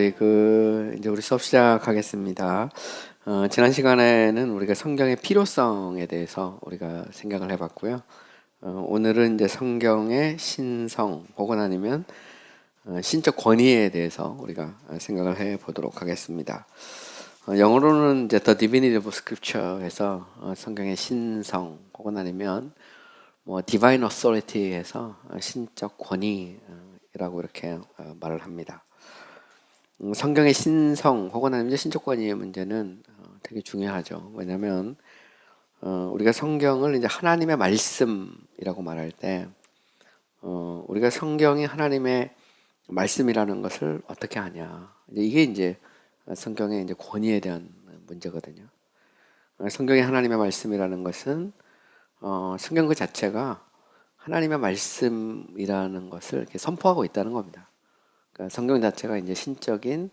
이제 우리 수업 시작하겠습니다. 지난 시간에는 우리가 성경의 필요성에 대해서 우리가 생각을 해봤고요. 오늘은 이제 성경의 신성 혹은 아니면 신적 권위에 대해서 우리가 생각을 해보도록 하겠습니다. 영어로는 이제 The Divinity of Scripture에서 성경의 신성 혹은 아니면 뭐 Divine Authority에서 신적 권위라고 이렇게 말을 합니다. 성경의 신성 혹은 아니면 신적 권위의 문제는 되게 중요하죠. 왜냐하면 우리가 성경을 이제 하나님의 말씀이라고 말할 때 우리가 성경이 하나님의 말씀이라는 것을 어떻게 아냐? 이게 이제 성경의 이제 권위에 대한 문제거든요. 성경이 하나님의 말씀이라는 것은 성경 그 자체가 하나님의 말씀이라는 것을 이렇게 선포하고 있다는 겁니다. 그러니까 성경 자체가 이제 신적인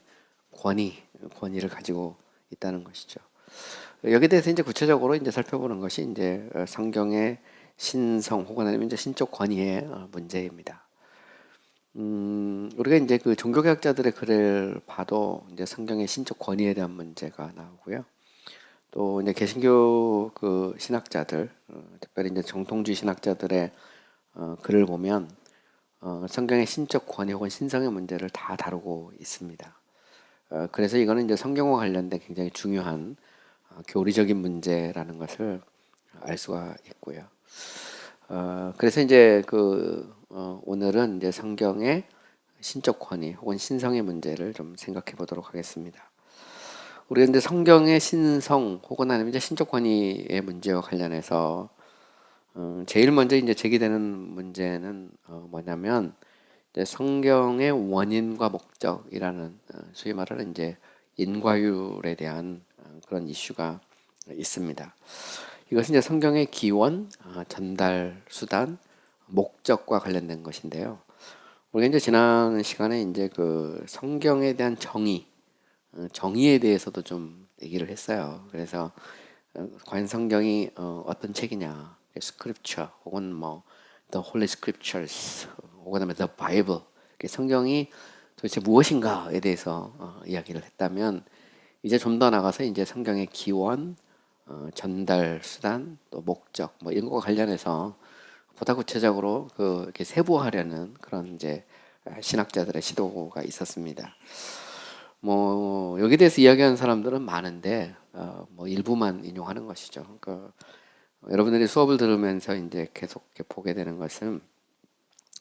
권위를 가지고 있다는 것이죠. 여기에 대해서 이제 구체적으로 이제 살펴보는 것이 이제 성경의 신성 혹은 아니면 이제 신적 권위의 문제입니다. 우리가 이제 그 종교개혁자들의 글을 봐도 이제 성경의 신적 권위에 대한 문제가 나오고요. 또 이제 개신교 그 신학자들, 특별히 이제 정통주의 신학자들의 글을 보면 성경의 신적 권위 혹은 신성의 문제를 다 다루고 있습니다. 그래서 이거는 이제 성경과 관련된 굉장히 중요한 교리적인 문제라는 것을 알 수가 있고요. 그래서 이제 오늘은 이제 성경의 신적 권위 혹은 신성의 문제를 좀 생각해 보도록 하겠습니다. 우리가 이제 성경의 신성 혹은 아니면 이제 신적 권위의 문제와 관련해서 제일 먼저 이제 제기되는 문제는 뭐냐면 이제 성경의 원인과 목적이라는 소위 말하는 이제 인과율에 대한 그런 이슈가 있습니다. 이것은 이제 성경의 기원, 전달 수단, 목적과 관련된 것인데요. 우리가 이제 지난 시간에 이제 그 성경에 대한 정의에 대해서도 좀 얘기를 했어요. 그래서 과연 성경이 어떤 책이냐, 스크립처 혹은 뭐 The Holy Scriptures 혹은 The Bible, 성경이 도대체 무엇인가에 대해서 이야기를 했다면 이제 좀 더 나가서 이제 성경의 기원, 전달 수단, 또 목적 뭐 이런 것과 관련해서 보다 구체적으로 이렇게 세부화하려는 그런 이제 신학자들의 시도가 있었습니다. 뭐 여기에 대해서 이야기하는 사람들은 많은데 뭐 일부만 인용하는 것이죠. 그러니까 여러분들이 수업을 들으면서 이제 계속 이렇게 보게 되는 것은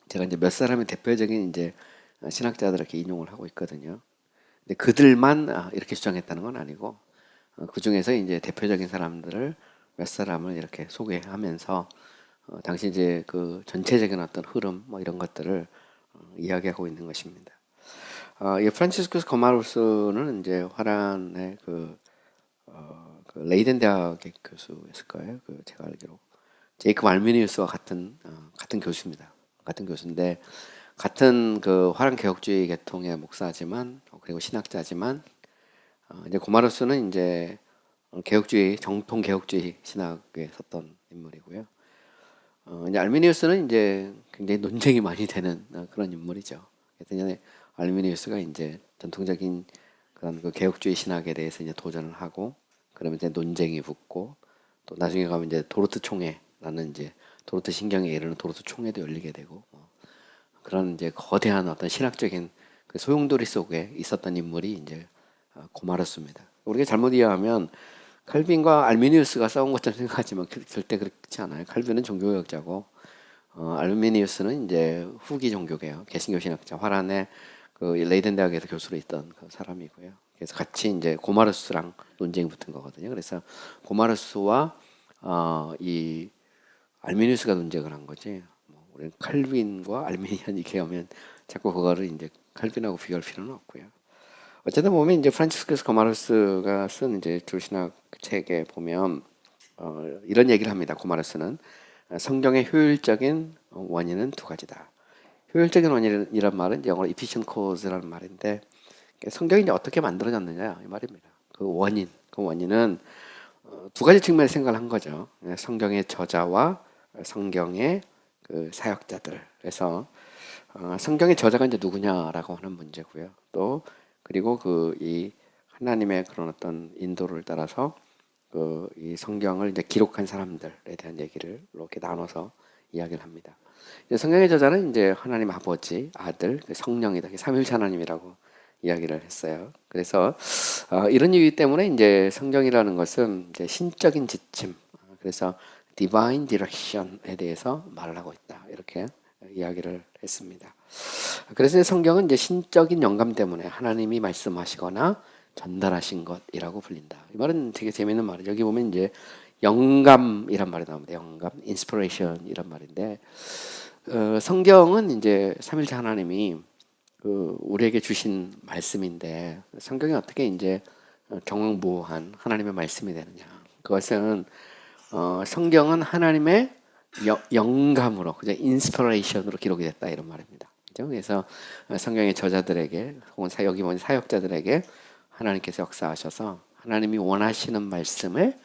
제가 이제 몇 사람의 대표적인 이제 신학자들을 이렇게 인용을 하고 있거든요. 근데 그들만 이렇게 주장했다는 건 아니고 그 중에서 이제 대표적인 사람들을 몇 사람을 이렇게 소개하면서 당시 이제 그 전체적인 어떤 흐름 뭐 이런 것들을 이야기하고 있는 것입니다. 이 프란치스쿠스 거마루스는 이제 화란의 그 레이덴 대학의 교수였을 거예요. 제가 알기로 제이크 알미니우스와 같은 교수입니다. 같은 교수인데 같은 그 화란 개혁주의 계통의 목사지만 그리고 신학자지만 이제 고마루스는 이제 개혁주의 정통 개혁주의 신학에 섰던 인물이고요. 이제 알미니우스는 이제 굉장히 논쟁이 많이 되는 그런 인물이죠. 그래서 알미니우스가 이제 전통적인 그런 그 개혁주의 신학에 대해서 이제 도전을 하고 그러면 이제 논쟁이 붙고 또 나중에 가면 이제 도르트 총회라는 이제 도르트 신경에 이르는 도르트 총회도 열리게 되고 그런 이제 거대한 어떤 신학적인 그 소용돌이 속에 있었던 인물이 이제 고마르스입니다. 우리가 잘못 이해하면 칼빈과 알미니우스가 싸운 것처럼 생각하지만 절대 그렇지 않아요. 칼빈은 종교개혁자고 알미니우스는 이제 후기 종교개혁 개신교 신학자 화란의 그 레이덴 대학에서 교수로 있던 그 사람이고요. 그래서 같이 이제 고마르스랑 논쟁이 붙은 거거든요. 그래서 고마르스와 이 알미니우스가 논쟁을 한 거지. 우리는 칼빈과 알미니안 이렇게 하면 자꾸 그거를 이제 칼빈하고 비교할 필요는 없고요. 어쨌든 보면 이제 프란치스쿠스 고마르스가 쓴 이제 주신학 책에 보면 이런 얘기를 합니다. 고마르스는 성경의 효율적인 원인은 두 가지다. 효율적인 원인이란 말은 영어로 efficient cause라는 말인데 성경이 이제 어떻게 만들어졌느냐 이 말입니다. 그 원인은 두 가지 측면에서 생각을 한 거죠. 성경의 저자와 성경의 그 사역자들. 그래서 성경의 저자가 이제 누구냐라고 하는 문제고요. 또 그리고 그 이 하나님의 그런 어떤 인도를 따라서 그 이 성경을 이제 기록한 사람들에 대한 얘기를 이렇게 나눠서 이야기를 합니다. 성경의 저자는 이제 하나님 아버지, 아들, 성령이다. 삼일체 하나님이라고 이야기를 했어요. 그래서 이런 이유 때문에 이제 성경이라는 것은 이제 신적인 지침, 그래서 divine direction에 대해서 말을 하고 있다. 이렇게 이야기를 했습니다. 그래서 성경은 이제 신적인 영감 때문에 하나님이 말씀하시거나 전달하신 것이라고 불린다. 이 말은 되게 재미있는 말이에요. 여기 보면 이제 영감이란 말이 나옵니다. 영감, inspiration 이란 말인데 성경은 이제 삼일체 하나님이 그 우리에게 주신 말씀인데 성경이 어떻게 이제 경영무한 하나님의 말씀이 되느냐? 그것은 성경은 하나님의 영감으로, 그죠? 인스피레이션으로 기록이 됐다 이런 말입니다. 그죠? 그래서 성경의 저자들에게 혹은 여기 보는 사역자들에게 하나님께서 역사하셔서 하나님이 원하시는 말씀을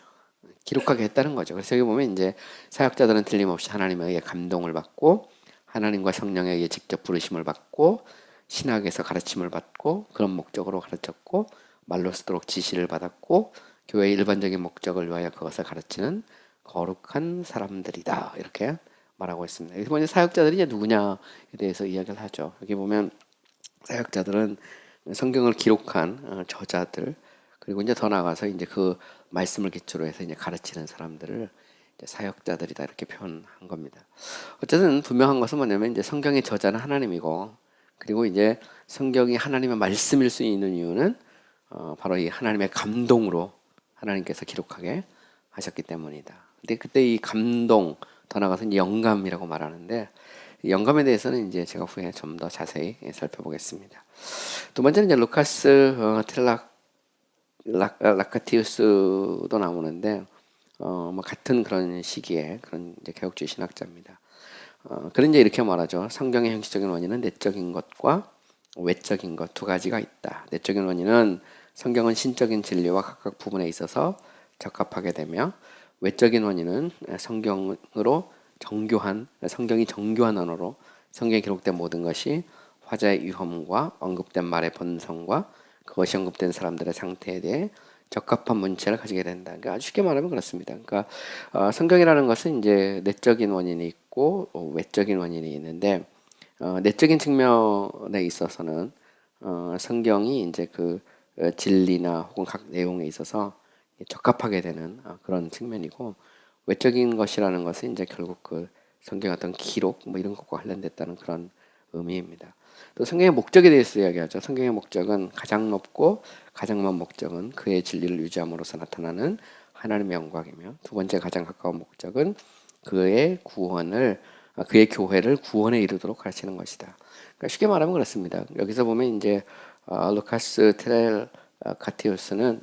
기록하게 했다는 거죠. 그래서 여기 보면 이제 사역자들은 틀림없이 하나님에게 감동을 받고 하나님과 성령에게 직접 부르심을 받고 신학에서 가르침을 받고 그런 목적으로 가르쳤고 말로 쓰도록 지시를 받았고 교회의 일반적인 목적을 위하여 그것을 가르치는 거룩한 사람들이다 이렇게 말하고 있습니다. 여기 보면 사역자들이 이제 누구냐에 대해서 이야기를 하죠. 여기 보면 사역자들은 성경을 기록한 저자들 그리고 이제 더 나아가서 이제 그 말씀을 기초로 해서 이제 가르치는 사람들을 이제 사역자들이다 이렇게 표현한 겁니다. 어쨌든 분명한 것은 뭐냐면 이제 성경의 저자는 하나님이고 그리고 이제 성경이 하나님의 말씀일 수 있는 이유는 바로 이 하나님의 감동으로 하나님께서 기록하게 하셨기 때문이다. 근데 그때 이 감동 더 나아가서 이제 영감이라고 말하는데 영감에 대해서는 이제 제가 후에 좀 더 자세히 살펴보겠습니다. 두 번째는 이제 루카스 라카티우스도 나오는데 뭐 같은 그런 시기에 그런 이제 개혁주의 신학자입니다. 그런 이제 이렇게 말하죠. 성경의 형식적인 원인은 내적인 것과 외적인 것 두 가지가 있다. 내적인 원인은 성경은 신적인 진리와 각각 부분에 있어서 적합하게 되며 외적인 원인은 성경이 정교한 언어로 성경에 기록된 모든 것이 화자의 위험과 언급된 말의 본성과 그것이 언급된 사람들의 상태에 대해 적합한 문체를 가지게 된다. 그러니까 아주 쉽게 말하면 그렇습니다. 그러니까 성경이라는 것은 이제 내적인 원인이 있고 외적인 원인이 있는데 내적인 측면에 있어서는 성경이 이제 그 진리나 혹은 각 내용에 있어서 적합하게 되는 그런 측면이고 외적인 것이라는 것은 이제 결국 그 성경 어떤 기록 뭐 이런 것과 관련됐다는 그런 의미입니다. 또 성경의 목적에 대해서 이야기하죠. 성경의 목적은 가장 높고 가장 먼 목적은 그의 진리를 유지함으로써 나타나는 하나님의 영광이며 두 번째 가장 가까운 목적은 그의 교회를 구원에 이르도록 가르치는 것이다. 그러니까 쉽게 말하면 그렇습니다. 여기서 보면 이제 루카스 테렐 카티우스는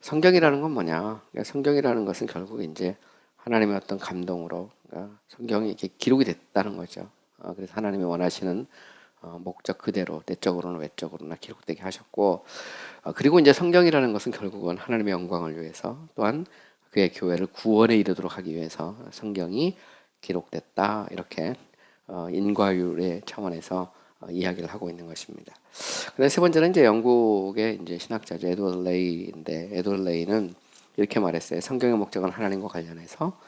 성경이라는 건 뭐냐? 그러니까 성경이라는 것은 결국 이제 하나님의 어떤 감동으로 그러니까 성경이 이렇게 기록이 됐다는 거죠. 그래서 하나님이 원하시는 목적 그대로 내적으로나 외적으로나 기록되게 하셨고 그리고 이제 성경이라는 것은 결국은 하나님의 영광을 위해서 또한 그의 교회를 구원에 이르도록 하기 위해서 성경이 기록됐다 이렇게 인과율의 차원에서 이야기를 하고 있는 것입니다. 그다음 세 번째는 이제 영국의 이제 신학자죠 에드워드 레이인데 에드워드 레이는 이렇게 말했어요. 성경의 목적은 하나님과 관련해서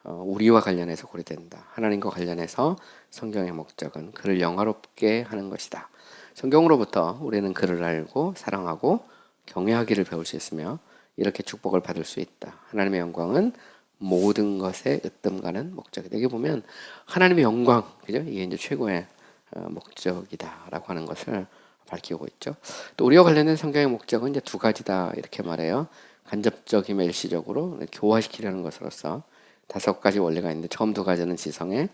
우리와 관련해서 고려된다. 하나님과 관련해서 성경의 목적은 그를 영화롭게 하는 것이다. 성경으로부터 우리는 그를 알고 사랑하고 경외하기를 배울 수 있으며 이렇게 축복을 받을 수 있다. 하나님의 영광은 모든 것에 으뜸가는 목적이다. 여기 보면 하나님의 영광, 그죠? 이게 이제 최고의 목적이다라고 하는 것을 밝히고 있죠. 또 우리와 관련된 성경의 목적은 이제 두 가지다 이렇게 말해요. 간접적이며 일시적으로 교화시키려는 것으로서 다섯 가지 원리가 있는데 처음 두 가지는 지성에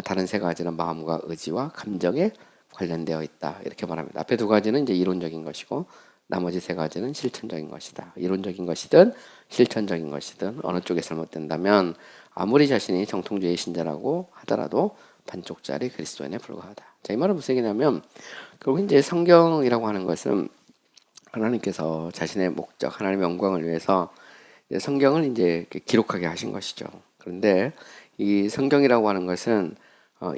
다른 세 가지는 마음과 의지와 감정에 관련되어 있다 이렇게 말합니다. 앞에 두 가지는 이제 이론적인 것이고 나머지 세 가지는 실천적인 것이다. 이론적인 것이든 실천적인 것이든 어느 쪽에 잘못된다면 아무리 자신이 정통주의 신자라고 하더라도 반쪽짜리 그리스도인에 불과하다. 자, 이 말은 무슨 얘기냐면 결국 이제 성경이라고 하는 것은 하나님께서 자신의 목적, 하나님의 영광을 위해서 성경을 이제 기록하게 하신 것이죠. 그런데 이 성경이라고 하는 것은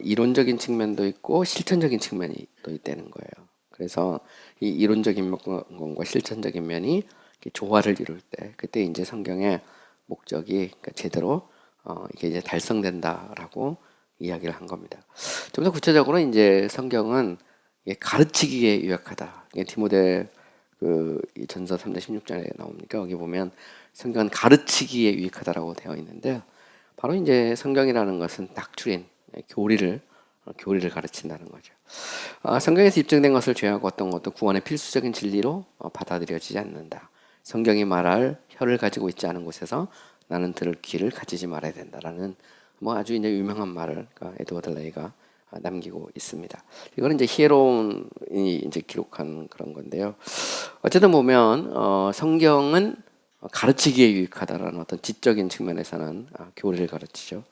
이론적인 측면도 있고 실천적인 측면이 또 있다는 거예요. 그래서 이 이론적인 면과 실천적인 면이 이렇게 조화를 이룰 때, 그때 이제 성경의 목적이 그러니까 제대로 이게 이제 달성된다라고 이야기를 한 겁니다. 좀 더 구체적으로 이제 성경은 이게 가르치기에 유약하다. 이게 디모데 이 전서 3장 16절에 나옵니까? 여기 보면 성경은 가르치기에 유익하다라고 되어 있는데, 바로 이제 성경이라는 것은 딱 줄인 교리를 가르친다는 거죠. 성경에서 입증된 것을 제외하고 어떤 것도 구원의 필수적인 진리로 받아들여지지 않는다. 성경이 말할 혀를 가지고 있지 않은 곳에서 나는 들을 귀를 가지지 말아야 된다라는 뭐 아주 이제 유명한 말을 에드워드 레이가 남기고 있습니다. 이거는 이제 히에론이 이제 기록한 그런 건데요. 어쨌든 보면 성경은 가르치기에 유익하다라는 어떤 지적인 측면에서는 교리를 가르치죠.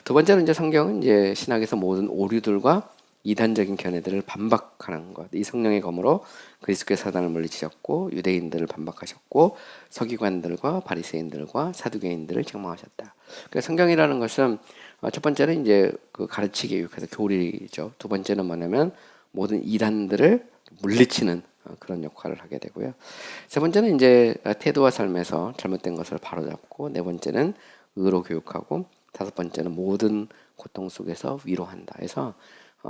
두 번째는 이제 성경은 이제 신학에서 모든 오류들과 이단적인 견해들을 반박하는 것. 이 성령의 검으로 그리스도의 사단을 물리치셨고 유대인들을 반박하셨고 서기관들과 바리새인들과 사두개인들을 책망하셨다. 그러니까 성경이라는 것은 첫 번째는 이제 그 가르치기에 유익해서 교리죠. 두 번째는 뭐냐면 모든 이단들을 물리치는 그런 역할을 하게 되고요. 세 번째는 이제 태도와 삶에서 잘못된 것을 바로잡고, 네 번째는 의로 교육하고, 다섯 번째는 모든 고통 속에서 위로한다. 해서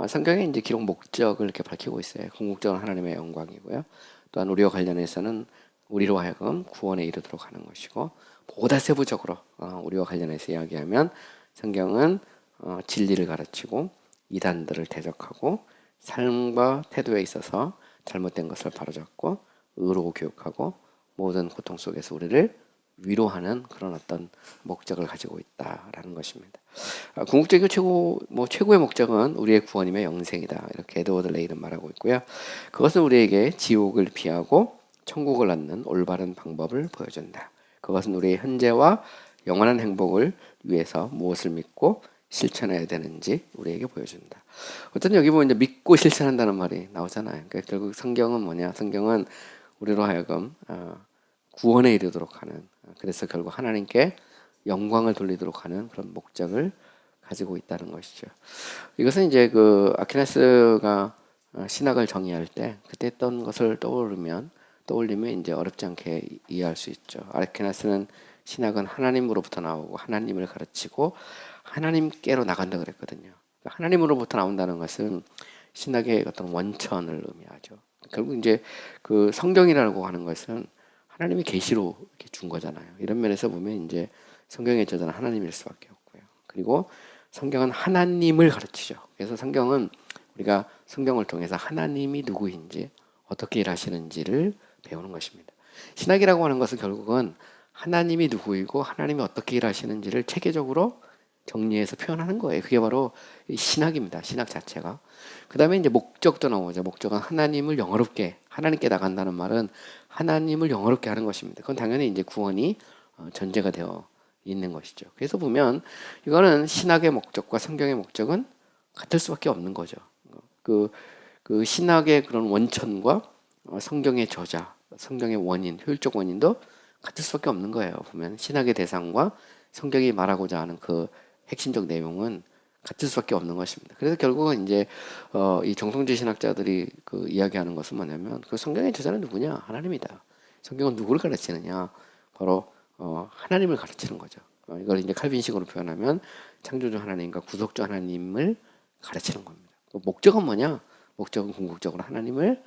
성경의 이제 기록 목적을 이렇게 밝히고 있어요. 궁극적으로 하나님의 영광이고요. 또한 우리와 관련해서는 우리로 하여금 구원에 이르도록 하는 것이고, 보다 세부적으로 우리와 관련해서 이야기하면 성경은 진리를 가르치고 이단들을 대적하고 삶과 태도에 있어서 잘못된 것을 바로잡고 의로 교육하고 모든 고통 속에서 우리를 위로하는 그런 어떤 목적을 가지고 있다라는 것입니다. 궁극적이고 최고의 목적은 우리의 구원이며 영생이다. 이렇게 에드워드 레이는 말하고 있고요. 그것은 우리에게 지옥을 피하고 천국을 얻는 올바른 방법을 보여준다. 그것은 우리의 현재와 영원한 행복을 위해서 무엇을 믿고 실천해야 되는지 우리에게 보여준다. 어쨌든 여기 보면 이제 믿고 실천한다는 말이 나오잖아요. 그러니까 결국 성경은 뭐냐? 성경은 우리로 하여금 구원에 이르도록 하는, 그래서 결국 하나님께 영광을 돌리도록 하는 그런 목적을 가지고 있다는 것이죠. 이것은 이제 그 아퀴나스가 신학을 정의할 때 그때 했던 것을 떠올리면 이제 어렵지 않게 이해할 수 있죠. 아퀴나스는 신학은 하나님으로부터 나오고 하나님을 가르치고 하나님께로 나간다 그랬거든요. 하나님으로부터 나온다는 것은 신학의 어떤 원천을 의미하죠. 결국 이제 그 성경이라고 하는 것은 하나님이 계시로 이렇게 준 거잖아요. 이런 면에서 보면 이제 성경의 저자는 하나님일 수밖에 없고요. 그리고 성경은 하나님을 가르치죠. 그래서 성경은 우리가 성경을 통해서 하나님이 누구인지 어떻게 일하시는지를 배우는 것입니다. 신학이라고 하는 것은 결국은 하나님이 누구이고 하나님이 어떻게 일하시는지를 체계적으로 정리해서 표현하는 거예요. 그게 바로 신학입니다. 신학 자체가. 그 다음에 이제 목적도 나오죠. 목적은 하나님께 나간다는 말은 하나님을 영화롭게 하는 것입니다. 그건 당연히 이제 구원이 전제가 되어 있는 것이죠. 그래서 보면 이거는 신학의 목적과 성경의 목적은 같을 수밖에 없는 거죠. 그 신학의 그런 원천과 성경의 저자, 성경의 원인, 효율적 원인도 같을 수밖에 없는 거예요. 보면 신학의 대상과 성경이 말하고자 하는 그 핵심적 내용은 같을 수밖에 없는 것입니다. 그래서 결국은 이제 이 정통주의 신학자들이 그 이야기하는 것은 뭐냐면 그 성경의 저자는 누구냐? 하나님이다. 성경은 누구를 가르치느냐? 바로 하나님을 가르치는 거죠. 이걸 이제 칼빈식으로 표현하면 창조주 하나님과 구속주 하나님을 가르치는 겁니다. 목적은 뭐냐? 목적은 궁극적으로 하나님을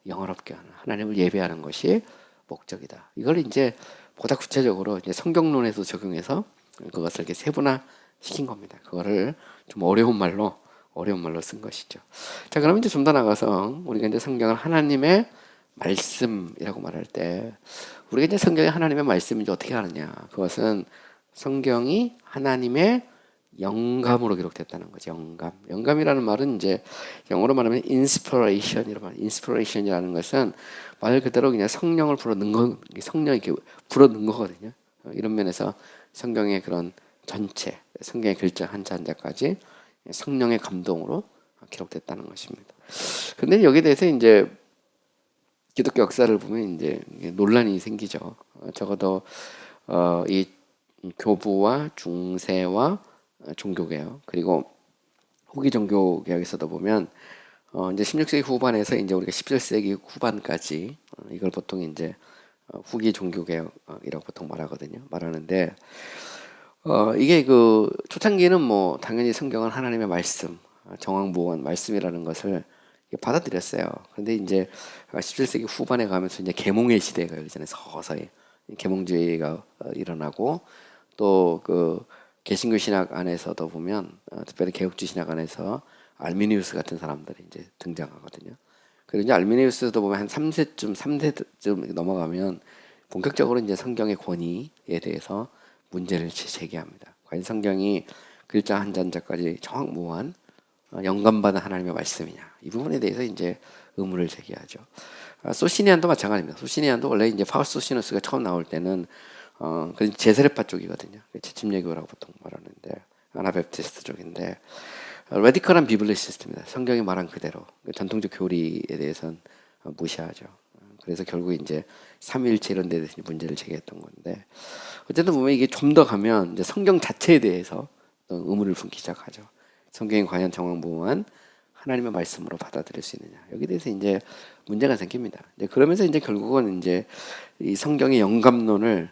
영화롭게 하는, 하나님을 예배하는 것이 목적이다. 이걸 이제 보다 구체적으로 이제 성경론에서 적용해서 그것을 이렇게 세분화 시킨 겁니다. 그거를 좀 어려운 말로 쓴 것이죠. 자, 그럼 이제 좀 더 나가서 우리가 이제 성경을 하나님의 말씀이라고 말할 때 우리가 이제 성경이 하나님의 말씀인지 어떻게 아느냐? 그것은 성경이 하나님의 영감으로 기록됐다는 거죠. 영감이라는 말은 이제 영어로 말하면 inspiration이라는 것은 말 그대로 그냥 성령을 성령이 이렇게 불어넣은 거거든요. 이런 면에서 성경의 그런 전체, 성경의 글자 한자 한자까지 성령의 감동으로 기록됐다는 것입니다. 근데 여기에 대해서 이제 기독교 역사를 보면 이제 논란이 생기죠. 적어도 이 교부와 중세와 종교개혁 그리고 후기 종교개혁에서도 보면 이제 16세기 후반에서 이제 우리가 17세기 후반까지 이걸 보통 이제 후기 종교개혁이라고 보통 말하는데 이게 그 초창기는 뭐 당연히 성경은 하나님의 말씀, 정황보원 말씀이라는 것을 받아들였어요. 그런데 이제 17세기 후반에 가면서 이제 계몽의 시대가 열리잖아요. 서서히 계몽주의가 일어나고 또 그 개신교 신학 안에서도 보면 특별히 개혁주의 신학 안에서 알미니우스 같은 사람들이 이제 등장하거든요. 그리고 이제 알미니우스도 보면 한 3세쯤 넘어가면 본격적으로 이제 성경의 권위에 대해서 문제를 제기합니다. 과연 성경이 글자 한 자까지 정확무한 영감받은 하나님의 말씀이냐, 이 부분에 대해서 이제 의문을 제기하죠. 소시니안도 마찬가지입니다. 소시니안도 원래 이제 파우스토 소시누스가 처음 나올 때는 그 제세례파 쪽이거든요. 채침예교라고 보통 말하는데 아나베프티스트 쪽인데 레디컬한 비블리시스트입니다. 성경이 말한 그대로 전통적 교리에 대해서는 무시하죠. 그래서 결국 이제 삼위일체 이런 데 대해서 문제를 제기했던 건데 어쨌든 보면 이게 좀 더 가면 이제 성경 자체에 대해서 의문을 품기 시작하죠. 성경이 과연 정황무한 하나님의 말씀으로 받아들일 수 있느냐, 여기에 대해서 이제 문제가 생깁니다. 이제 그러면서 이제 결국은 이제 이 성경의 영감론을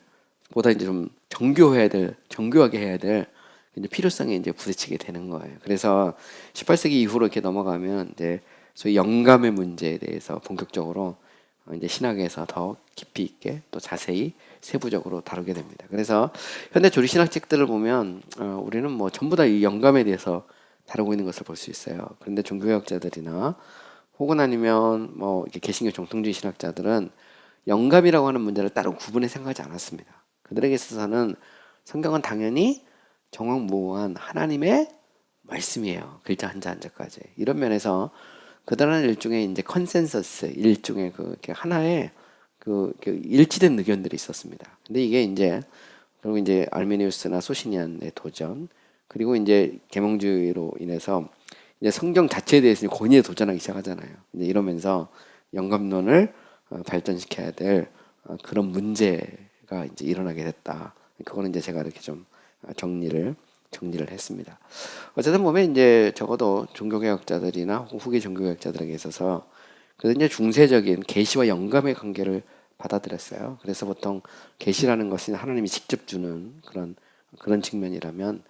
보다 이제 좀 정교하게 해야 될 이제 필요성에 이제 부딪히게 되는 거예요. 그래서 18세기 이후로 이렇게 넘어가면 이제 소위 영감의 문제에 대해서 본격적으로 이제 신학에서 더 깊이 있게 또 자세히 세부적으로 다루게 됩니다. 그래서 현대 조리 신학 책들을 보면 우리는 뭐 전부 다 이 영감에 대해서 다루고 있는 것을 볼 수 있어요. 그런데 종교개혁자들이나 혹은 아니면 뭐 이렇게 개신교 정통주의 신학자들은 영감이라고 하는 문제를 따로 구분해 생각하지 않았습니다. 그들에게 있어서는 성경은 당연히 정확무한 하나님의 말씀이에요. 글자 한 자까지. 이런 면에서 그들은 일종의 이제 컨센서스, 일종의 그 하나의 그 일치된 의견들이 있었습니다. 근데 이게 이제 그리고 이제 알메니우스나 소시니안의 도전, 그리고 이제 계몽주의로 인해서 이제 성경 자체에 대해서 권위에 도전하기 시작하잖아요. 이제 이러면서 영감론을 발전시켜야 될 그런 문제가 이제 일어나게 됐다. 그거는 이제 제가 이렇게 좀 정리를 했습니다. 어쨌든 보면 이제 적어도 종교개혁자들이나 후기 종교개혁자들에게 있어서 그 이제 중세적인 계시와 영감의 관계를 받아들였어요. 그래서 보통 계시라는 것은 하나님이 직접 주는 그런 측면이라면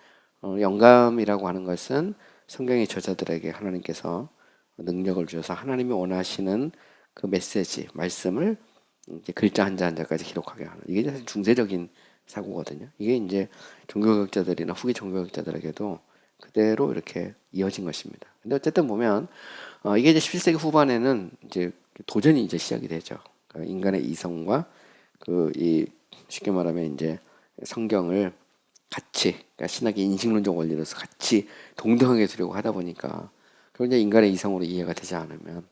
영감이라고 하는 것은 성경의 저자들에게 하나님께서 능력을 주셔서 하나님이 원하시는 그 메시지, 말씀을 이제 글자 한 자까지 기록하게 하는, 이게 사실 중세적인 사고거든요. 이게 이제 종교개혁자들이나 후기 종교개혁자들에게도 그대로 이렇게 이어진 것입니다. 근데 어쨌든 보면 이게 이제 17세기 후반에는 이제 도전이 이제 시작이 되죠. 그러니까 인간의 이성과 이 쉽게 말하면 이제 성경을 같이, 그러니까 신학의 인식론적 원리로서 같이 동등하게 두려고 하다 보니까 그런 이제 인간의 이성으로 이해가 되지 않으면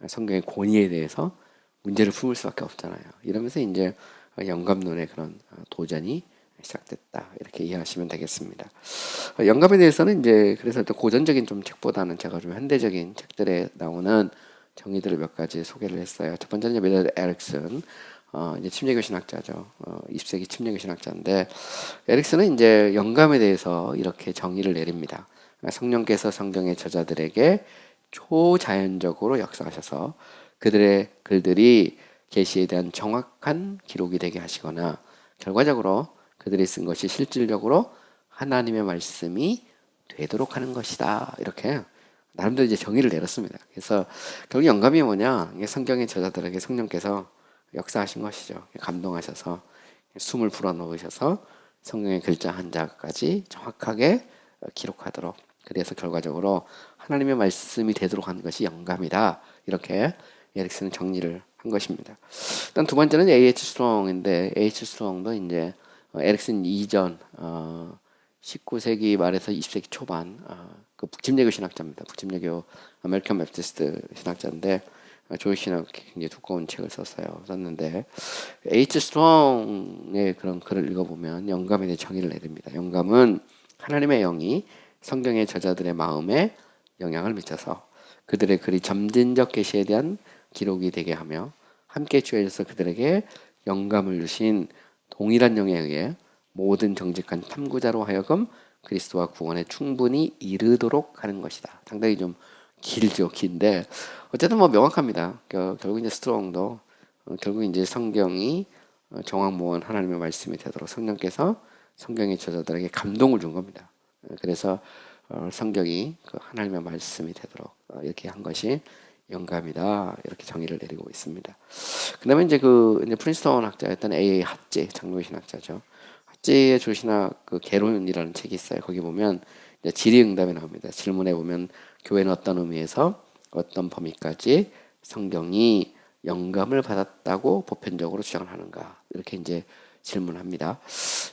성경의 권위에 대해서 문제를 품을 수밖에 없잖아요. 이러면서 이제 영감론의 그런 도전이 시작됐다, 이렇게 이해하시면 되겠습니다. 영감에 대해서는 이제 그래서 또 고전적인 좀 책보다는 제가 좀 현대적인 책들에 나오는 정의들을 몇 가지 소개를 했어요. 첫 번째는 메리어드 에릭슨, 이제 침례교 신학자죠. 20세기 침례교 신학자인데 에릭슨은 이제 영감에 대해서 이렇게 정의를 내립니다. 성령께서 성경의 저자들에게 초자연적으로 역사하셔서 그들의 글들이 계시에 대한 정확한 기록이 되게 하시거나 결과적으로 그들이 쓴 것이 실질적으로 하나님의 말씀이 되도록 하는 것이다, 이렇게 나름대로 이제 정의를 내렸습니다. 그래서 결국 영감이 뭐냐, 성경의 저자들에게 성령께서 역사하신 것이죠. 감동하셔서 숨을 불어넣으셔서 성경의 글자 한 자까지 정확하게 기록하도록, 그래서 결과적으로 하나님의 말씀이 되도록 하는 것이 영감이다, 이렇게 에릭슨은 정리를 한 것입니다. 일단 두 번째는 A.H. 스트롱인데 A.H. 스트롱도 이제 에릭슨 이전 19세기 말에서 20세기 초반 그 북침예교 신학자입니다. 북침예교 아메리칸 메프티스트 신학자인데 조직 신학 굉장히 두꺼운 책을 썼는데 H. 스트롱의 그런 글을 읽어보면 영감에 대해 정의를 내립니다. 영감은 하나님의 영이 성경의 저자들의 마음에 영향을 미쳐서 그들의 글이 점진적 계시에 대한 기록이 되게 하며 함께 주어져서 그들에게 영감을 주신 동일한 영에 의해 모든 정직한 탐구자로 하여금 그리스도와 구원에 충분히 이르도록 하는 것이다. 상당히 좀 길죠, 긴데 어쨌든 뭐 명확합니다. 결국 이제 스트롱도 결국 이제 성경이 정확무원 하나님의 말씀이 되도록 성령께서 성경의 저자들에게 감동을 준 겁니다. 그래서 성경이 그 하나님의 말씀이 되도록 이렇게 한 것이 영감이다 이렇게 정의를 내리고 있습니다. 그다음에 이제 이제 프린스턴 학자였던 A.A. 핫제 장로의 신학자죠. 핫제의 조신학 그 개론이라는 책이 있어요. 거기 보면 이제 질의응답이 나옵니다. 질문에 보면 교회는 어떤 의미에서 어떤 범위까지 성경이 영감을 받았다고 보편적으로 주장을 하는가 이렇게 이제 질문합니다.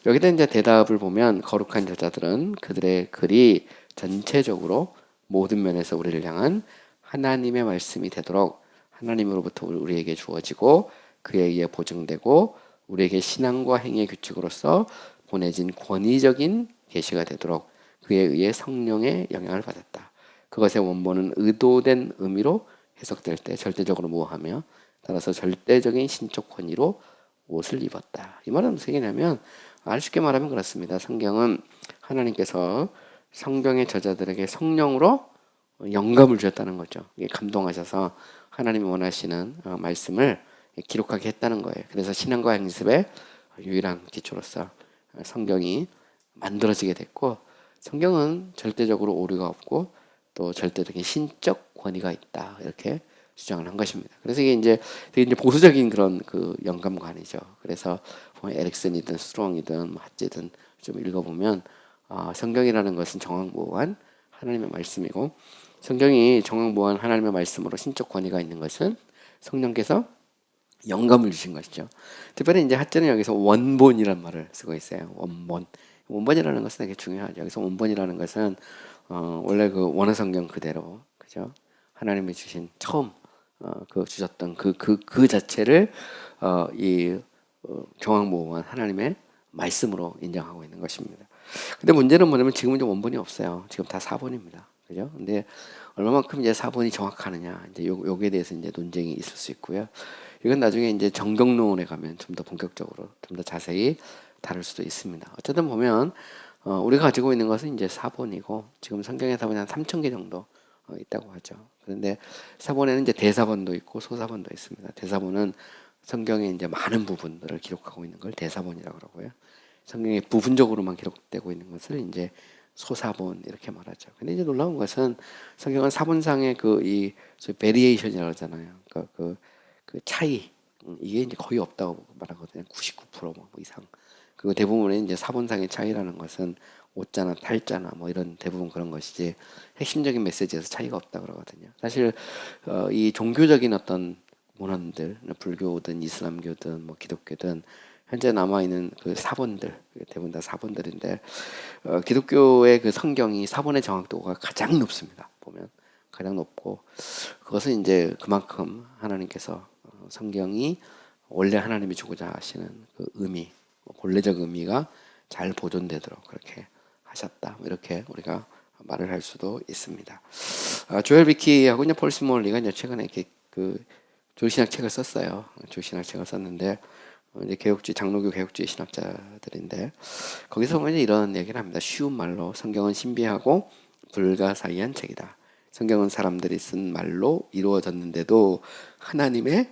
여기다 이제 대답을 보면 거룩한 저자들은 그들의 글이 전체적으로 모든 면에서 우리를 향한 하나님의 말씀이 되도록 하나님으로부터 우리에게 주어지고 그에 의해 보증되고 우리에게 신앙과 행위의 규칙으로서 보내진 권위적인 계시가 되도록 그에 의해 성령의 영향을 받았다. 그것의 원본은 의도된 의미로 해석될 때 절대적으로 모호하며 따라서 절대적인 신적 권위로 옷을 입었다. 이 말은 무슨 얘기냐면 아주 쉽게 말하면 그렇습니다. 성경은 하나님께서 성경의 저자들에게 성령으로 영감을 주셨다는 거죠. 감동하셔서 하나님이 원하시는 말씀을 기록하게 했다는 거예요. 그래서 신앙과 양습의 유일한 기초로서 성경이 만들어지게 됐고 성경은 절대적으로 오류가 없고 또 절대적인 신적 권위가 있다 이렇게 주장을 한 것입니다. 그래서 이게 이제 되게 이제 보수적인 그런 그 영감관이죠. 그래서 에릭슨이든 스트롱이든 핫제든 좀 읽어보면 성경이라는 것은 정확무한 하나님의 말씀이고 성경이 정확무한 하나님의 말씀으로 신적 권위가 있는 것은 성령께서 영감을 주신 것이죠. 특별히 이제 핫제는 여기서 원본이란 말을 쓰고 있어요. 원본. 원본이라는 것은 되게 중요하죠. 여기서 원본이라는 것은 원래 그 원어 성경 그대로 그죠? 하나님이 주신 처음 주셨던 그 자체를 정확무한 하나님의 말씀으로 인정하고 있는 것입니다. 근데 문제는 뭐냐면 지금은 이제 원본이 없어요. 지금 다 사본입니다. 그죠? 근데 얼마만큼 이제 사본이 정확하느냐 이제 요기에 대해서 이제 논쟁이 있을 수 있고요. 이건 나중에 이제 정경론에 가면 좀 더 본격적으로 좀 더 자세히 다룰 수도 있습니다. 어쨌든 보면 우리가 가지고 있는 것은 이제 사본이고 지금 성경의 사본이 한 3,000개 정도 있다고 하죠. 그런데 사본에는 이제 대사본도 있고 소사본도 있습니다. 대사본은 성경의 이제 많은 부분들을 기록하고 있는 걸 대사본이라고 그러고요. 성경의 부분적으로만 기록되고 있는 것을 이제 소사본 이렇게 말하죠. 근데 이제 놀라운 것은 성경은 사본상의 이 베리에이션이라고 하잖아요. 그 차이 이게 이제 거의 없다고 말하거든요. 99% 이상. 그리고 대부분의 이제 사본상의 차이라는 것은 오자나 탈자나 뭐 이런 대부분 그런 것이지 핵심적인 메시지에서 차이가 없다 그러거든요. 사실 이 종교적인 어떤 문헌들, 불교든 이슬람교든 뭐 기독교든 현재 남아 있는 그 사본들 대부분 다 사본들인데 기독교의 그 성경이 사본의 정확도가 가장 높습니다. 보면 가장 높고 그것은 이제 그만큼 하나님께서 성경이 원래 하나님이 주고자 하시는 그 의미, 본래적 의미가 잘 보존되도록 그렇게 하셨다. 이렇게 우리가 말을 할 수도 있습니다. 조엘 비키하고 이제 폴 스몰리가 이제 최근에 이렇게 그 조신학 책을 썼어요. 조신학 책을 썼는데 이제 장로교 개혁주의 신학자들인데 거기서 보면 이런 얘기를 합니다. 쉬운 말로 성경은 신비하고 불가사의한 책이다. 성경은 사람들이 쓴 말로 이루어졌는데도 하나님의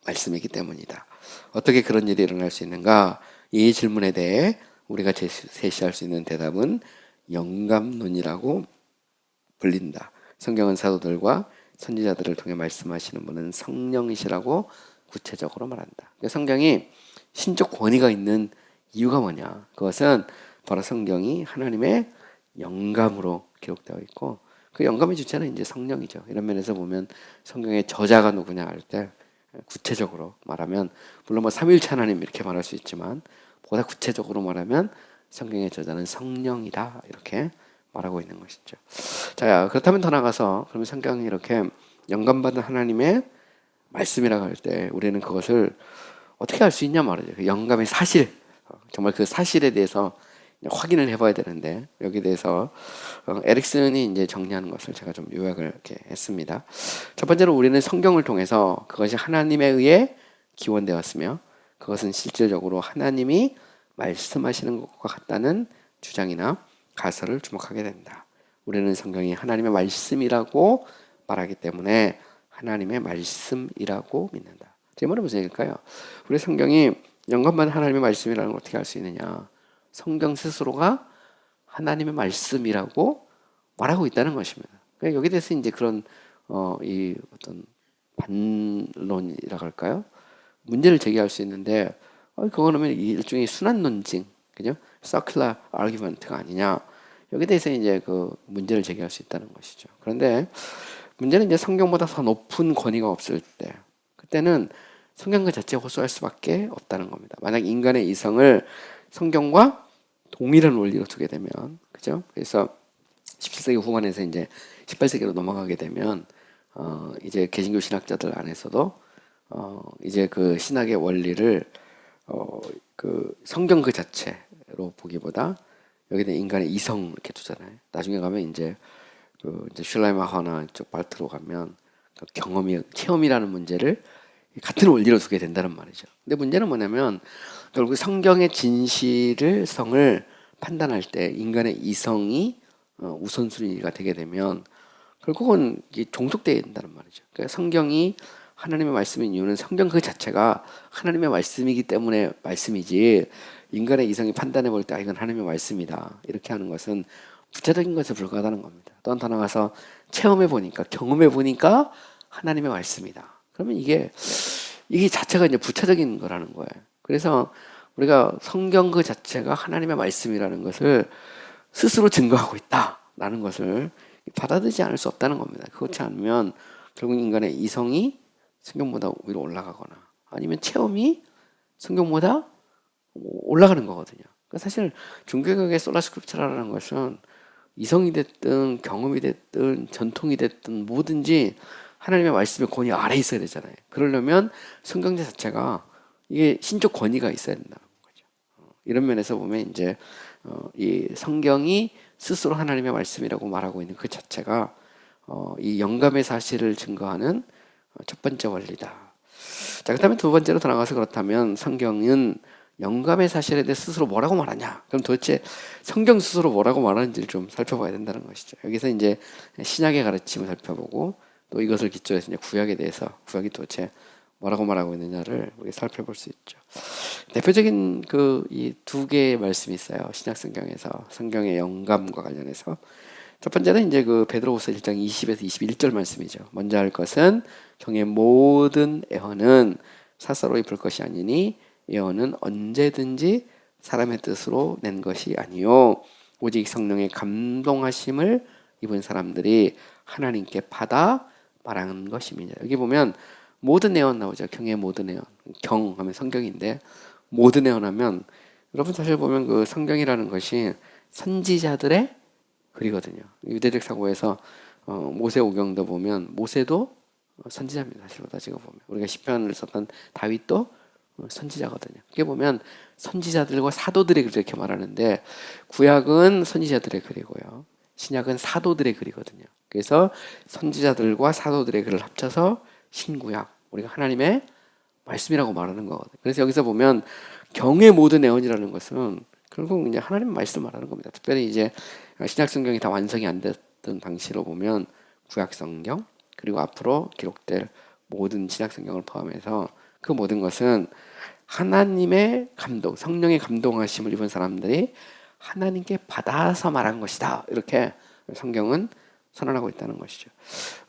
말씀이기 때문이다. 어떻게 그런 일이 일어날 수 있는가? 이 질문에 대해 우리가 제시할 수 있는 대답은 영감론이라고 불린다. 성경은 사도들과 선지자들을 통해 말씀하시는 분은 성령이시라고 구체적으로 말한다. 성경이 신적 권위가 있는 이유가 뭐냐? 그것은 바로 성경이 하나님의 영감으로 기록되어 있고 그 영감의 주체는 이제 성령이죠. 이런 면에서 보면 성경의 저자가 누구냐 할 때 구체적으로 말하면 물론 뭐 삼위일체 하나님 이렇게 말할 수 있지만 보다 구체적으로 말하면 성경의 저자는 성령이다 이렇게 말하고 있는 것이죠. 자, 그렇다면 더 나가서 그러면 성경이 이렇게 영감받은 하나님의 말씀이라고 할 때 우리는 그것을 어떻게 알 수 있냐 말이죠. 그 영감의 사실, 정말 그 사실에 대해서 확인을 해봐야 되는데 여기에 대해서 에릭슨이 이제 정리하는 것을 제가 좀 요약을 이렇게 했습니다. 첫 번째로 우리는 성경을 통해서 그것이 하나님에 의해 기원되었으며 그것은 실질적으로 하나님이 말씀하시는 것과 같다는 주장이나 가설을 주목하게 된다. 우리는 성경이 하나님의 말씀이라고 말하기 때문에 하나님의 말씀이라고 믿는다. 제 말은 무슨 얘기일까요? 우리 성경이 영감받은 하나님의 말씀이라는 걸 어떻게 알 수 있느냐? 성경 스스로가 하나님의 말씀이라고 말하고 있다는 것입니다. 그러니까 여기에 대해서 이제 그런 이 어떤 반론이라고 할까요? 문제를 제기할 수 있는데 그거는 일종의 순환 논증, 그죠? circular argument가 아니냐? 여기에 대해서 이제 그 문제를 제기할 수 있다는 것이죠. 그런데 문제는 이제 성경보다 더 높은 권위가 없을 때, 그때는 성경 그 자체에 호소할 수밖에 없다는 겁니다. 만약 인간의 이성을 성경과 동일한 원리로 두게 되면, 그죠? 그래서 17세기 후반에서 이제 18세기로 넘어가게 되면, 이제 개신교 신학자들 안에서도 이제 그 신학의 원리를 그 성경 그 자체로 보기보다 여기는 인간의 이성 이렇게 두잖아요. 나중에 가면 이제 그 이제 슐라이마허나 쪽 발트로 가면 그 체험이라는 문제를 같은 원리로 두게 된다는 말이죠. 근데 문제는 뭐냐면 결국 성경의 진실을 성을 판단할 때 인간의 이성이 우선순위가 되게 되면 결국은 이게 종속되어야 된다는 말이죠. 그러니까 성경이 하나님의 말씀인 이유는 성경 그 자체가 하나님의 말씀이기 때문에 말씀이지, 인간의 이성이 판단해 볼 때 이건 하나님의 말씀이다 이렇게 하는 것은 부차적인 것에 불과하다는 겁니다. 또한 더 나아가서 체험해 보니까, 경험해 보니까 하나님의 말씀이다. 그러면 이게 자체가 이제 부차적인 거라는 거예요. 그래서 우리가 성경 그 자체가 하나님의 말씀이라는 것을 스스로 증거하고 있다라는 것을 받아들이지 않을 수 없다는 겁니다. 그렇지 않으면 결국 인간의 이성이 성경보다 위로 올라가거나 아니면 체험이 성경보다 올라가는 거거든요. 그러니까 사실 종교개혁의 솔라 스크립처라는 것은 이성이 됐든 경험이 됐든 전통이 됐든 뭐든지 하나님의 말씀의 권위 아래에 있어야 되잖아요. 그러려면 성경 자체가 이게 신적 권위가 있어야 된다는 거죠. 이런 면에서 보면 이제 이 성경이 스스로 하나님의 말씀이라고 말하고 있는 그 자체가 이 영감의 사실을 증거하는 첫 번째 원리다. 자, 그렇다면 두 번째로 더 나가서 그렇다면 성경은 영감의 사실에 대해 스스로 뭐라고 말하냐? 그럼 도대체 성경 스스로 뭐라고 말하는지를 좀 살펴봐야 된다는 것이죠. 여기서 이제 신약의 가르침을 살펴보고 또 이것을 기초로 해서 이제 구약에 대해서 구약이 도대체 뭐라고 말하고 있느냐를 우리 살펴볼 수 있죠. 대표적인 그 이 두 개의 말씀이 있어요. 신약 성경에서 성경의 영감과 관련해서. 첫 번째는 이제 그 베드로후서 1장 20에서 21절 말씀이죠. 먼저 할 것은 경의 모든 애언은 사사로 입을 것이 아니니 예언은 언제든지 사람의 뜻으로 낸 것이 아니요 오직 성령의 감동하심을 입은 사람들이 하나님께 받아 말하는 것입니다. 여기 보면 모든 애언 나오죠. 경의 모든 애언. 경 하면 성경인데 모든 애언 하면 여러분 사실 보면 그 성경이라는 것이 선지자들의 글이거든요. 유대적 사고에서 모세오경도 보면 모세도 선지자입니다. 사실로 따지고 보면 우리가 시편을 썼던 다윗도 선지자거든요. 그게 보면 선지자들과 사도들의 글을 이렇게 말하는데 구약은 선지자들의 글이고요. 신약은 사도들의 글이거든요. 그래서 선지자들과 사도들의 글을 합쳐서 신구약, 우리가 하나님의 말씀이라고 말하는 거거든요. 그래서 여기서 보면 경의 모든 애언이라는 것은 결국 이제 하나님 말씀 말하는 겁니다. 특별히 이제 신약 성경이 다 완성이 안 됐던 당시로 보면 구약 성경 그리고 앞으로 기록될 모든 신약 성경을 포함해서 그 모든 것은 하나님의 감동, 성령의 감동하심을 입은 사람들이 하나님께 받아서 말한 것이다. 이렇게 성경은 선언하고 있다는 것이죠.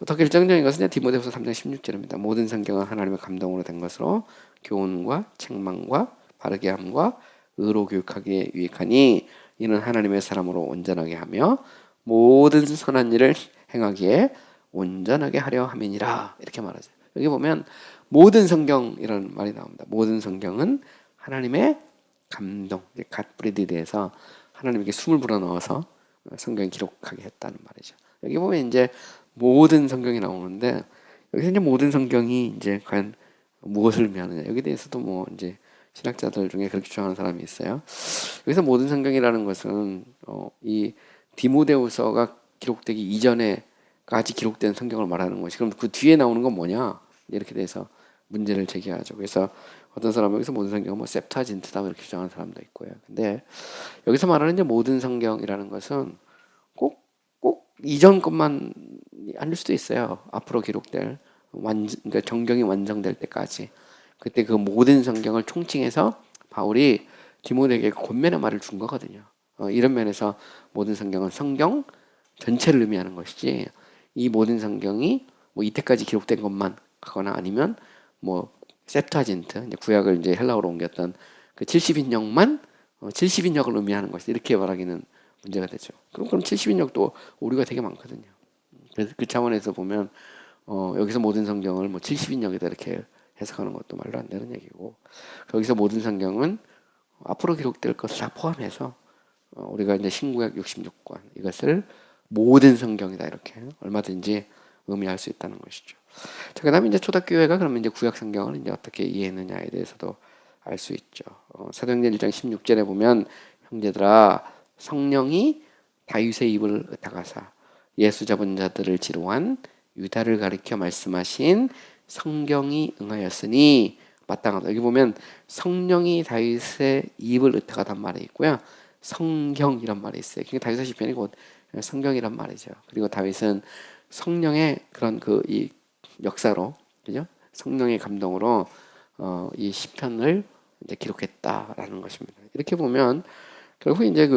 더 결정적인 것은 디모데후서 3장 16절입니다. 모든 성경은 하나님의 감동으로 된 것으로 교훈과 책망과 바르게 함과 의로 교육하기에 유익하니 이는 하나님의 사람으로 온전하게 하며 모든 선한 일을 행하기에 온전하게 하려 함이니라. 이렇게 말하죠. 여기 보면 모든 성경이라는 말이 나옵니다. 모든 성경은 하나님의 감동, 갓브리드에 대해서 하나님에게 숨을 불어넣어서 성경을 기록하게 했다는 말이죠. 여기 보면 이제 모든 성경이 나오는데 여기서 이제 모든 성경이 이제 과연 무엇을 의미하느냐 여기에 대해서도 뭐 이제 신학자들 중에 그렇게 주장하는 사람이 있어요. 여기서 모든 성경이라는 것은 이 디모데후서가 기록되기 이전에까지 기록된 성경을 말하는 것이 그럼 그 뒤에 나오는 건 뭐냐 이렇게 돼서 문제를 제기하죠. 그래서 어떤 사람은 여기서 모든 성경은 뭐 septuagin트다 이렇게 주장하는 사람도 있고요. 근데 여기서 말하는 이제 모든 성경이라는 것은 꼭 이전 것만 아닐 수도 있어요. 앞으로 기록될 그러니까 정경이 완성될 때까지. 그때 그 모든 성경을 총칭해서 바울이 디모데에게 권면의 말을 준 거거든요. 이런 면에서 모든 성경은 성경 전체를 의미하는 것이지, 이 모든 성경이 뭐 이때까지 기록된 것만 하거나 아니면 뭐 septuagint, 이제 구약을 이제 헬라어로 옮겼던 그 70인역만 70인역을 의미하는 것이, 이렇게 말하기는 문제가 되죠. 그럼 70인역도 오류가 되게 많거든요. 그래서 그 차원에서 보면 여기서 모든 성경을 뭐 70인역이다 이렇게 해석하는 것도 말도 안 되는 얘기고, 여기서 모든 성경은 앞으로 기록될 것을 다 포함해서 우리가 이제 신구약 66권 이것을 모든 성경이다 이렇게 얼마든지 의미할 수 있다는 것이죠. 자, 그다음에 이제 초대교회가 그러면 이제 구약 성경을 이제 어떻게 이해했느냐에 대해서도 알 수 있죠. 사도행전 1장 16절에 보면 형제들아 성령이 다윗의 입을 의탁하사 예수 잡은 자들을 지로한 유다를 가리켜 말씀하신 성경이 응하였으니 마땅하다. 여기 보면 성령이 다윗의 입을 의탁하단 말이 있고요. 성경이란 말이 있어요. 그러니까 다윗의 시편이 곧 성경이란 말이죠. 그리고 다윗은 성령의 그런 그 이 역사로, 그죠? 성령의 감동으로 이 시편을 이제 기록했다라는 것입니다. 이렇게 보면 결국 이제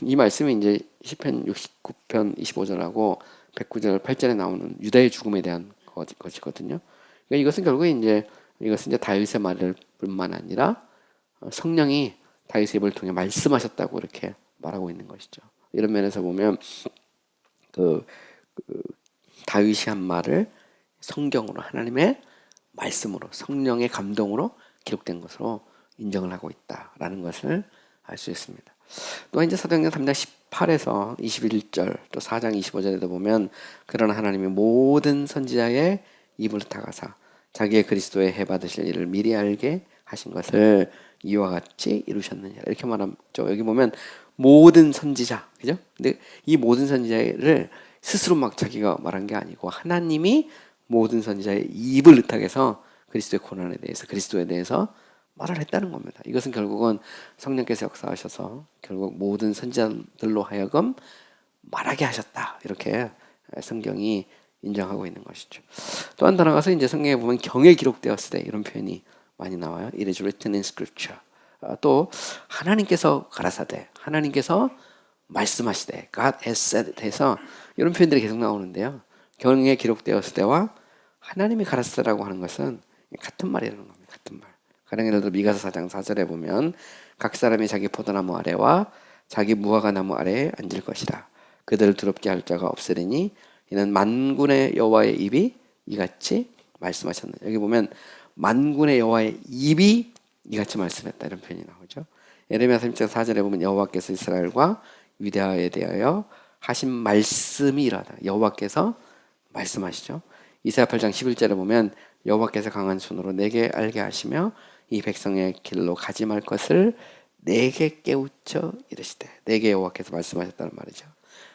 이 말씀이 이제 시편 69편 25절하고 109절 8절에 나오는 유다의 죽음에 대한 것이거든요. 그러니까 이것은 이제 다윗의 말을 뿐만 아니라 성령이 다윗의 입을 통해 말씀하셨다고 이렇게 말하고 있는 것이죠. 이런 면에서 보면 그 다윗이 한 말을 성경으로, 하나님의 말씀으로, 성령의 감동으로 기록된 것으로 인정을 하고 있다라는 것을 알 수 있습니다. 또 이제 사도행전 3장 18에서 21절 또 4장 25절에도 보면 그러나 하나님이 모든 선지자의 입을 닫아사 자기의 그리스도의 해 받으실 일을 미리 알게 하신 것을 이와 같이 이루셨느냐 이렇게 말하죠. 여기 보면 모든 선지자, 그죠? 근데 이 모든 선지자를 스스로 막 자기가 말한 게 아니고 하나님이 모든 선지자의 입을 의탁해서 그리스도의 고난에 대해서, 그리스도에 대해서 말을 했다는 겁니다. 이것은 결국은 성령께서 역사하셔서 결국 모든 선지자들로 하여금 말하게 하셨다. 이렇게 성경이 인정하고 있는 것이죠. 또 한 단어가서 이제 성경에 보면 경에 기록되었을 때 이런 표현이 많이 나와요. It is written in scripture. 또 하나님께서 가라사대, 하나님께서 말씀하시되, God has said 해서 이런 표현들이 계속 나오는데요. 경에 기록되었을 때와 하나님이 가라사대라고 하는 것은 같은 말이라는 겁니다. 같은 말. 가령 예를 들어 미가서 4장 4절에 보면 각 사람이 자기 포도나무 아래와 자기 무화과나무 아래에 앉을 것이라. 그들을 두렵게 할 자가 없으리니 이는 만군의 여호와의 입이 이같이 말씀하셨느냐. 여기 보면 만군의 여호와의 입이 이같이 말씀했다 이런 표현이 나오죠. 예레미야 30장 4절에 보면 여호와께서 이스라엘과 유다에 대하여 하신 말씀이 이러하다. 여호와께서 말씀하시죠. 이사야 8장 11절에 보면 여호와께서 강한 손으로 내게 알게 하시며 이 백성의 길로 가지 말 것을 내게 깨우쳐 이르시되, 내게 여호와께서 말씀하셨다는 말이죠.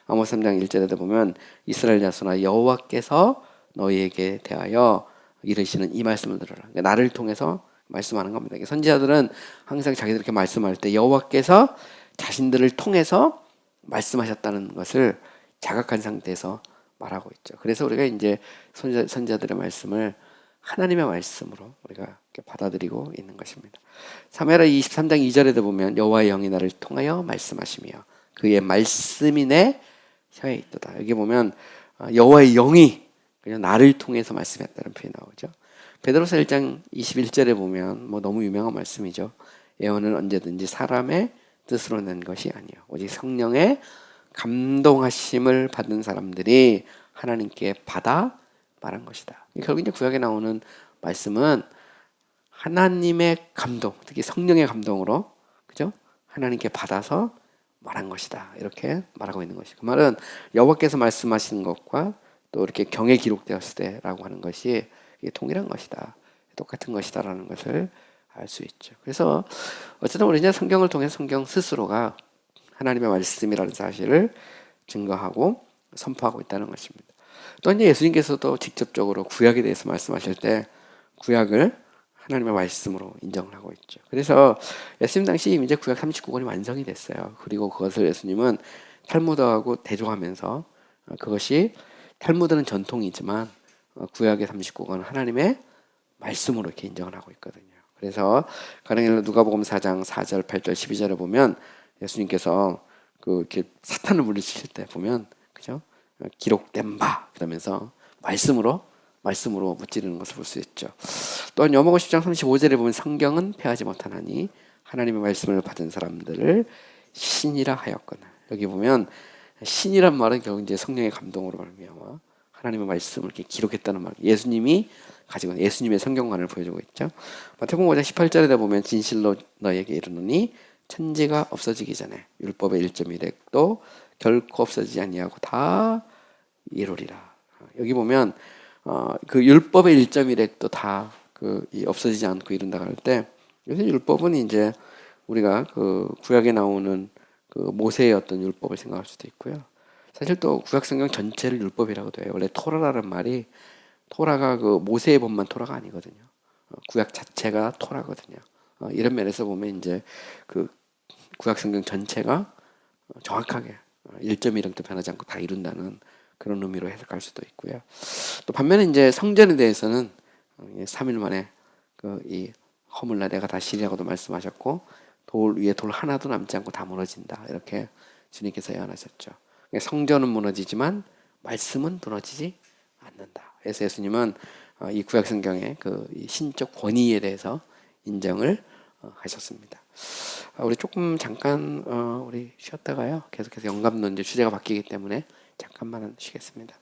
아모스 3장 1절에도 보면 이스라엘 자손아 여호와께서 너희에게 대하여 이르시는 이 말씀을 들어라. 그러니까 나를 통해서 말씀하는 겁니다. 선지자들은 항상 자기들 이렇게 말씀할 때 여호와께서 자신들을 통해서 말씀하셨다는 것을 자각한 상태에서 말하고 있죠. 그래서 우리가 이제 선지자들의 말씀을 하나님의 말씀으로 우리가 이렇게 받아들이고 있는 것입니다. 사무엘하 23장 2절에도 보면 여호와의 영이 나를 통하여 말씀하시며 그의 말씀이 내 혀에 있도다. 여기 보면 여호와의 영이 그냥 나를 통해서 말씀했다는 표현이 나오죠. 베드로서 1장 21절에 보면 뭐 너무 유명한 말씀이죠. 예언은 언제든지 사람의 뜻으로 낸 것이 아니요 오직 성령의 감동하심을 받은 사람들이 하나님께 받아 말한 것이다. 결국 이제 구약에 나오는 말씀은 하나님의 감동, 특히 성령의 감동으로, 그죠? 하나님께 받아서 말한 것이다. 이렇게 말하고 있는 것이. 그 말은 여호와께서 말씀하시는 것과 또 이렇게 경에 기록되었을 때라고 하는 것이 동일한 것이다. 똑같은 것이다라는 것을 알 수 있죠. 그래서 어쨌든 우리는 성경을 통해 성경 스스로가 하나님의 말씀이라는 사실을 증거하고 선포하고 있다는 것입니다. 또 이제 예수님께서도 직접적으로 구약에 대해서 말씀하실 때 구약을 하나님의 말씀으로 인정을 하고 있죠. 그래서 예수님 당시 이제 구약 39권이 완성이 됐어요. 그리고 그것을 예수님은 탈무드하고 대조하면서 그것이 탈무드는 전통이지만 구약의 39권은 하나님의 말씀으로 이렇게 인정을 하고 있거든요. 그래서 가령일로 누가복음 4장 4절, 8절, 12절에 보면 예수님께서 그 이렇게 사탄을 물리치실 때 보면 그죠? 기록된 바 그러면서 말씀으로 무찌르는 것을 볼 수 있죠. 또한 요한복음 10장 35절에 보면 성경은 패하지 못하나니 하나님의 말씀을 받은 사람들을 신이라 하였거늘. 여기 보면 신이란 말은 결국 이제 성령의 감동으로 말미암아 하나님의 말씀을 이렇게 기록했다는 말. 예수님이 가지고 있는 예수님의 성경관을 보여주고 있죠. 마태복음 5장 18절에다 보면 진실로 너에게 이르노니 천지가 없어지기 전에 율법의 1.1획도 결코 없어지지 아니하고 다 이루리라. 여기 보면 그 율법의 1.1획도 다 없어지지 않고 이룬다고 할 때, 요새 율법은 이제 우리가 그 구약에 나오는 그 모세의 어떤 율법을 생각할 수도 있고요. 사실 또 구약 성경 전체를 율법이라고도 해요. 원래 토라라는 말이 토라가 그 모세의 법만 토라가 아니거든요. 구약 자체가 토라거든요. 이런 면에서 보면 이제 그 구약 성경 전체가 정확하게 1.1획도 변하지 않고 다 이룬다는 그런 의미로 해석할 수도 있고요. 또 반면에 이제 성전에 대해서는 3일 만에 이 허물나 내가 다시리라고도 말씀하셨고 돌 위에 돌 하나도 남지 않고 다 무너진다 이렇게 주님께서 예언하셨죠. 성전은 무너지지만 말씀은 무너지지 않는다. 그래서 예수님은 이 구약 성경의 이 신적 권위에 대해서 인정을 하셨습니다. 우리 조금 잠깐 우리 쉬었다가요. 계속해서 영감론 이제 주제가 바뀌기 때문에 잠깐만 쉬겠습니다.